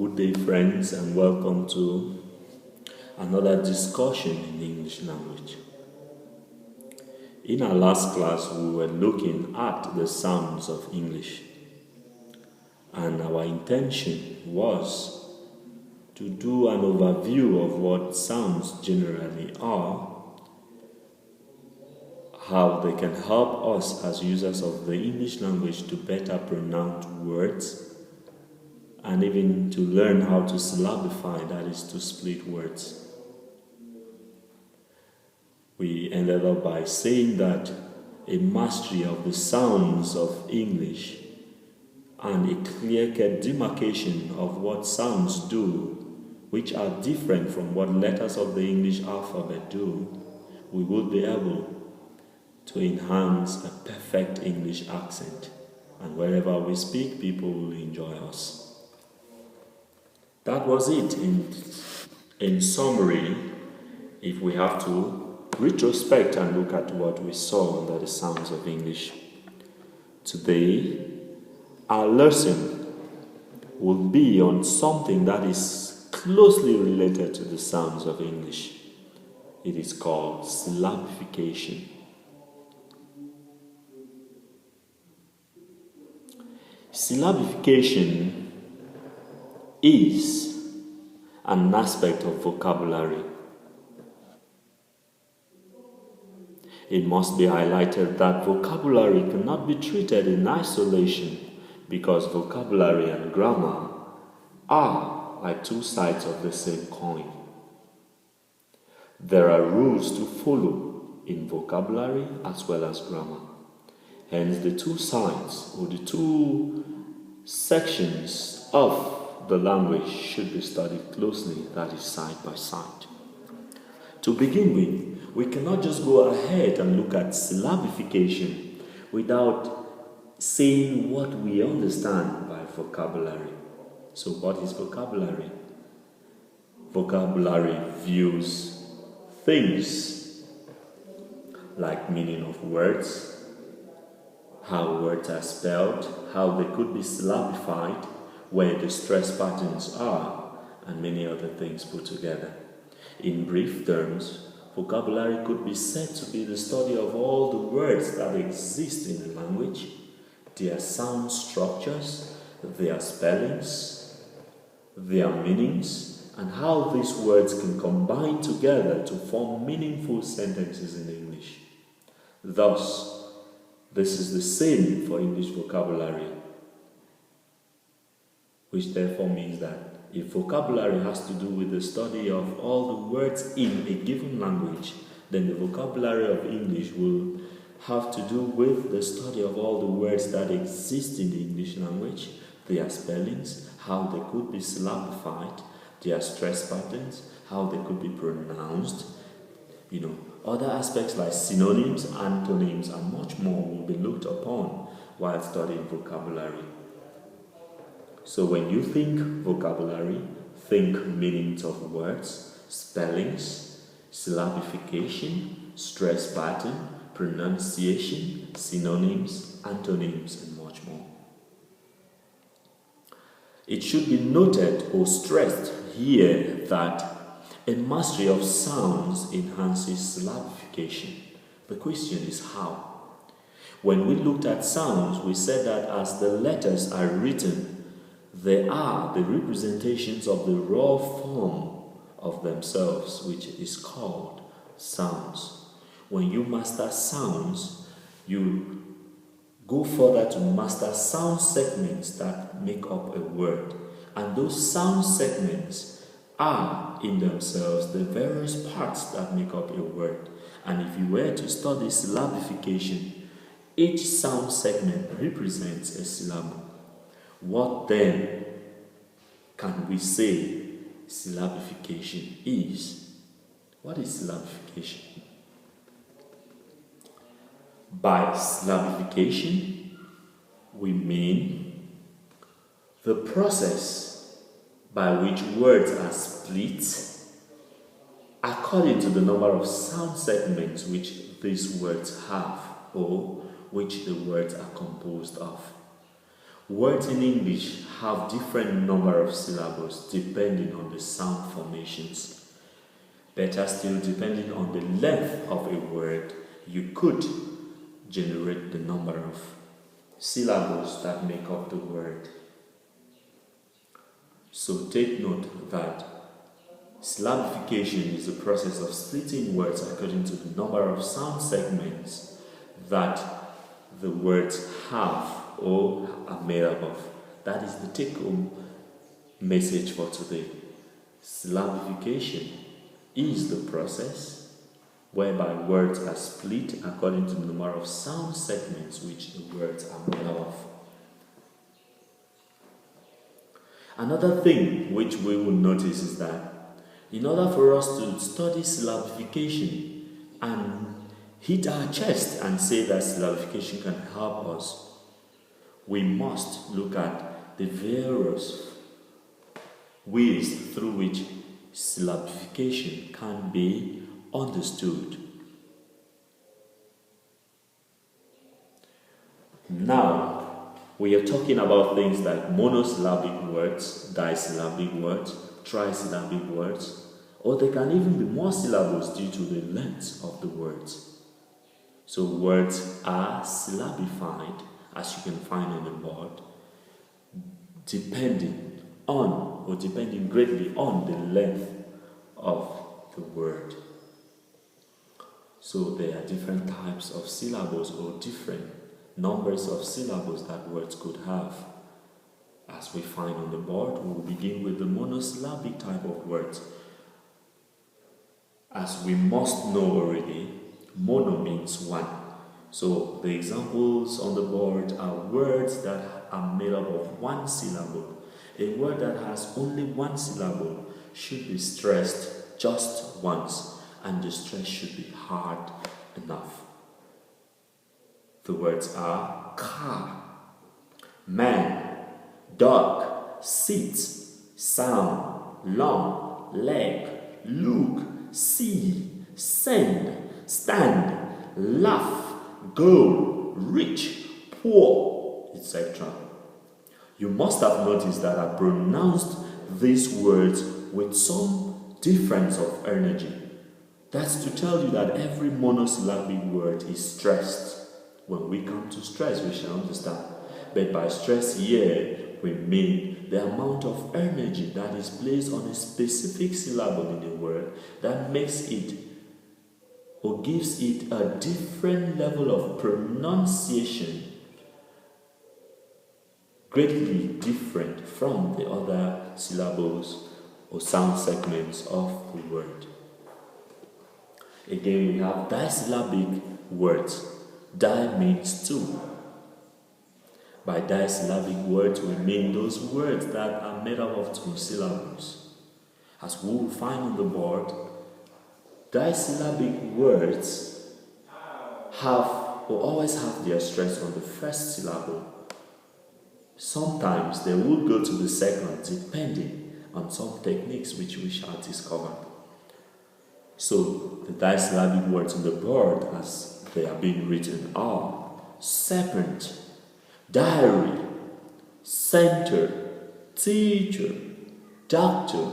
Good day, friends, and welcome to another discussion in the English language. In our last class, we were looking at the sounds of English, and our intention was to do an overview of what sounds generally are, how they can help us as users of the English language to better pronounce words, and even to learn how to syllabify, that is, to split words. We ended up by saying that a mastery of the sounds of English and a clear-cut demarcation of what sounds do, which are different from what letters of the English alphabet do, we will be able to enhance a perfect English accent. And wherever we speak, people will enjoy us. That was it in summary. If we have to retrospect and look at what we saw under the sounds of English. Today, our lesson will be on something that is closely related to the sounds of English. It is called syllabification. Syllabification is an aspect of vocabulary. It must be highlighted that vocabulary cannot be treated in isolation because vocabulary and grammar are like two sides of the same coin. There are rules to follow in vocabulary as well as grammar. Hence, the two sides or the two sections of the language should be studied closely, that is side by side. To begin with, we cannot just go ahead and look at syllabification without saying what we understand by vocabulary. So what is vocabulary? Vocabulary views things like meaning of words, how words are spelled, how they could be syllabified, where the stress patterns are, and many other things put together. In brief terms, vocabulary could be said to be the study of all the words that exist in a language, their sound structures, their spellings, their meanings, and how these words can combine together to form meaningful sentences in English. Thus, this is the same for English vocabulary, which therefore means that if vocabulary has to do with the study of all the words in a given language, then the vocabulary of English will have to do with the study of all the words that exist in the English language, their spellings, how they could be syllabified, their stress patterns, how they could be pronounced, other aspects like synonyms, antonyms, and much more will be looked upon while studying vocabulary. So when you think vocabulary, think meanings of words, spellings, syllabification, stress pattern, pronunciation, synonyms, antonyms, and much more. It should be noted or stressed here that a mastery of sounds enhances syllabification. The question is how? When we looked at sounds, we said that as the letters are written, they are the representations of the raw form of themselves, which is called sounds. When you master sounds, you go further to master sound segments that make up a word. And those sound segments are in themselves the various parts that make up a word. And if you were to study syllabification, each sound segment represents a syllable. What then can we say syllabification is? What is syllabification? By syllabification, we mean the process by which words are split according to the number of sound segments which these words have or which the words are composed of. Words in English have different number of syllables depending on the sound formations. Better still, depending on the length of a word, you could generate the number of syllables that make up the word. So take note that syllabification is the process of splitting words according to the number of sound segments that the words have or are made up of. That is the take-home message for today. Syllabification is the process whereby words are split according to the number of sound segments which the words are made up of. Another thing which we will notice is that in order for us to study syllabification and hit our chest and say that syllabification can help us, we must look at the various ways through which syllabification can be understood. Now, we are talking about things like monosyllabic words, disyllabic words, trisyllabic words, or there can even be more syllables due to the length of the words. So words are syllabified, as you can find on the board, depending greatly on the length of the word. So there are different types of syllables or different numbers of syllables that words could have. As we find on the board, we will begin with the monosyllabic type of words. As we must know already, mono means one. So the examples on the board are words that are made up of one syllable. A word that has only one syllable should be stressed just once, and the stress should be hard enough. The words are car, man, dog, seat, sound, long, leg, look, see, send, stand, laugh, go, rich, poor, etc. You must have noticed that I pronounced these words with some difference of energy. That's to tell you that every monosyllabic word is stressed. When we come to stress, we shall understand. But by stress here, we mean the amount of energy that is placed on a specific syllable in a word that makes it or gives it a different level of pronunciation, greatly different from the other syllables or sound segments of the word. Again, we have disyllabic words. Di means two. By disyllabic words, we mean those words that are made up of two syllables. As we will find on the board, disyllabic words always have their stress on the first syllable. Sometimes they will go to the second, depending on some techniques which we shall discover. So, the disyllabic words on the board, as they are being written, are serpent, diary, center, teacher, doctor,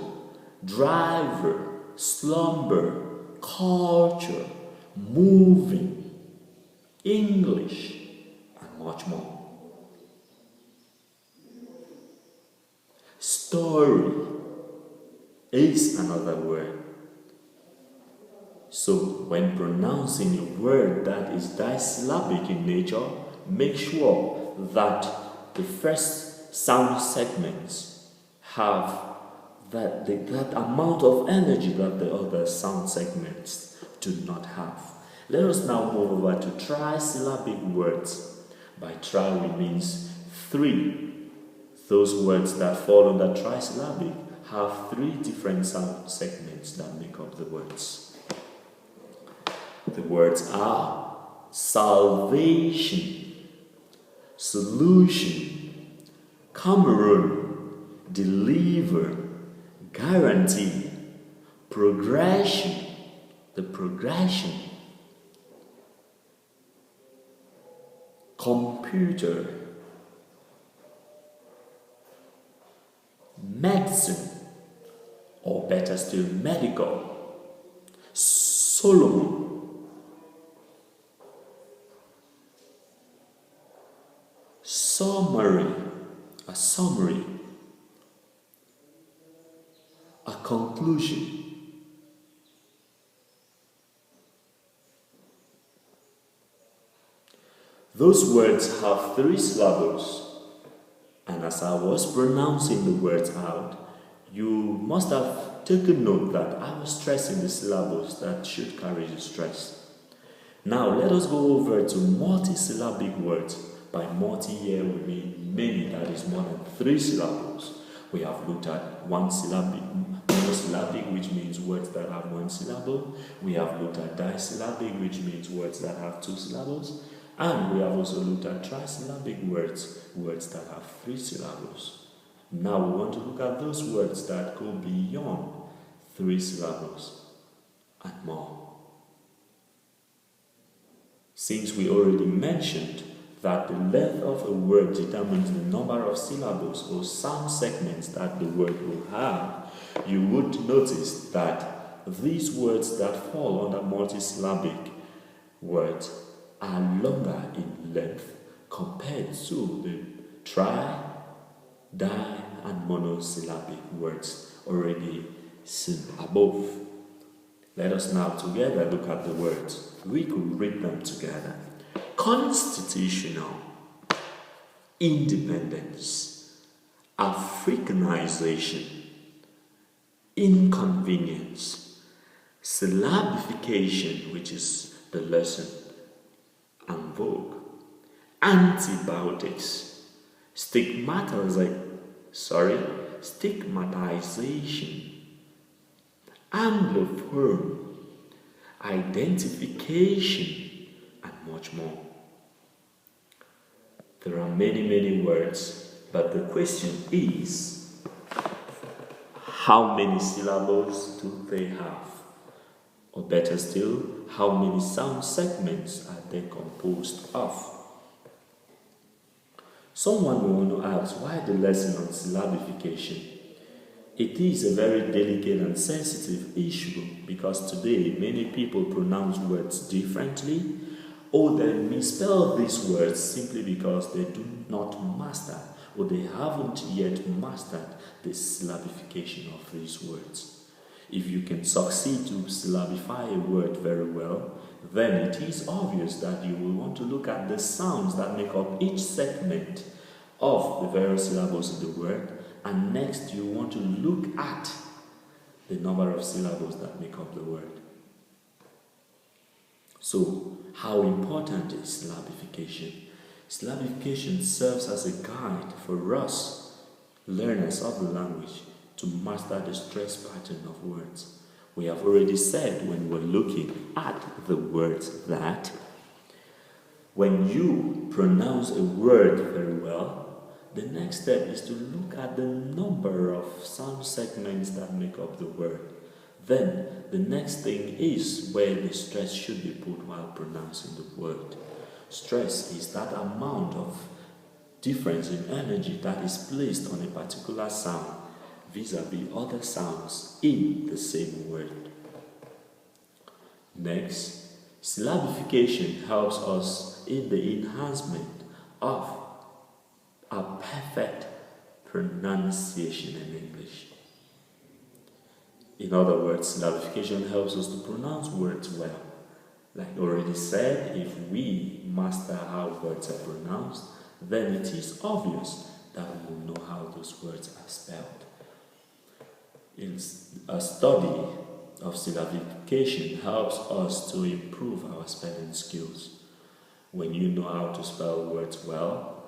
driver, slumber, culture, moving, English, and much more. Story is another word. So, when pronouncing a word that is disyllabic in nature, make sure that the first sound segments have that amount of energy that the other sound segments do not have. Let us now move over to trisyllabic words. By tri, we means three. Those words that fall under trisyllabic have three different sound segments that make up the words. The words are salvation, solution, Cameroon, deliver, guarantee, progression, the progression, computer, medicine, or better still, medical. Solomon, summary, a summary, a conclusion. Those words have 3 syllables, and as I was pronouncing the words out, you must have taken note that I was stressing the syllables that should carry the stress. Now let us go over to multisyllabic words. By multi here we mean many, that is more than 3 syllables. We have looked at monosyllabic, which means words that have 1 syllable. We have looked at disyllabic, which means words that have 2 syllables. And we have also looked at trisyllabic words, words that have 3 syllables. Now we want to look at those words that go beyond 3 syllables and more. Since we already mentioned that the length of a word determines the number of syllables or sound segments that the word will have, you would notice that these words that fall under multisyllabic words are longer in length compared to the tri, di, and monosyllabic words already seen above. Let us now together look at the words. We could read them together. Constitutional, independence, Africanization, inconvenience, syllabification, which is the lesson and vogue, antibiotics, stigmatization, Anglophone, identification, and much more. There are many words, but the question is, how many syllables do they have? Or better still, how many sound segments are they composed of? Someone will want to ask, why the lesson on syllabification? It is a very delicate and sensitive issue because today many people pronounce words differently, or they misspell these words simply because they do not master or they haven't yet mastered the syllabification of these words. If you can succeed to syllabify a word very well, then it is obvious that you will want to look at the sounds that make up each segment of the various syllables in the word, and next you want to look at the number of syllables that make up the word. So, how important is syllabification? Syllabification serves as a guide for us, learners of the language, to master the stress pattern of words. We have already said when we're looking at the words that when you pronounce a word very well, the next step is to look at the number of sound segments that make up the word. Then, the next thing is where the stress should be put while pronouncing the word. Stress is that amount of difference in energy that is placed on a particular sound vis-a-vis other sounds in the same word. Next, syllabification helps us in the enhancement of a perfect pronunciation in English. In other words, syllabification helps us to pronounce words well. Like already said, if we master how words are pronounced, then it is obvious that we will know how those words are spelled. A study of syllabification helps us to improve our spelling skills. When you know how to spell words well,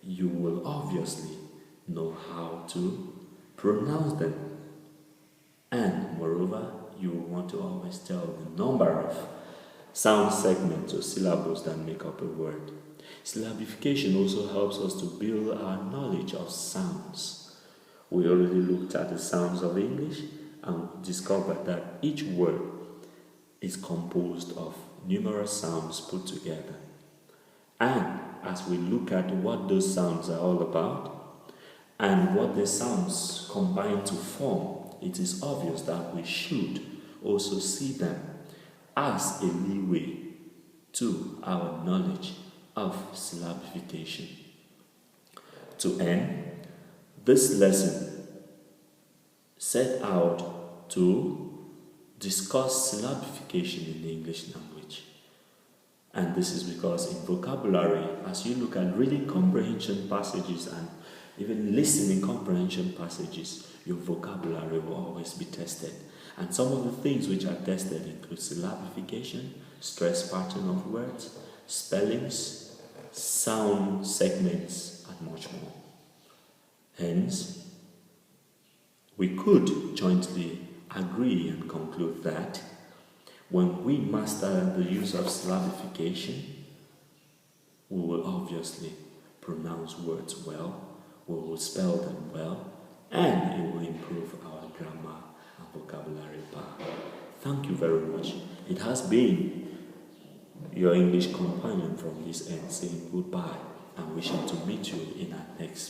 you will obviously know how to pronounce them. And moreover, you will want to always tell the number of sound segments or syllables that make up a word. Syllabification also helps us to build our knowledge of sounds. We already looked at the sounds of English and discovered that each word is composed of numerous sounds put together. And as we look at what those sounds are all about, and what the sounds combine to form, it is obvious that we should also see them as a leeway to our knowledge of syllabification. To end, this lesson set out to discuss syllabification in the English language. And this is because in vocabulary, as you look at reading comprehension passages and even listening comprehension passages, your vocabulary will always be tested. And some of the things which are tested include syllabification, stress pattern of words, spellings, sound segments, and much more. Hence, we could jointly agree and conclude that when we master the use of syllabification, we will obviously pronounce words well, we will spell them well, and it will improve our grammar and vocabulary power. Thank you very much. It has been your English companion from this end saying goodbye and wishing to meet you in our next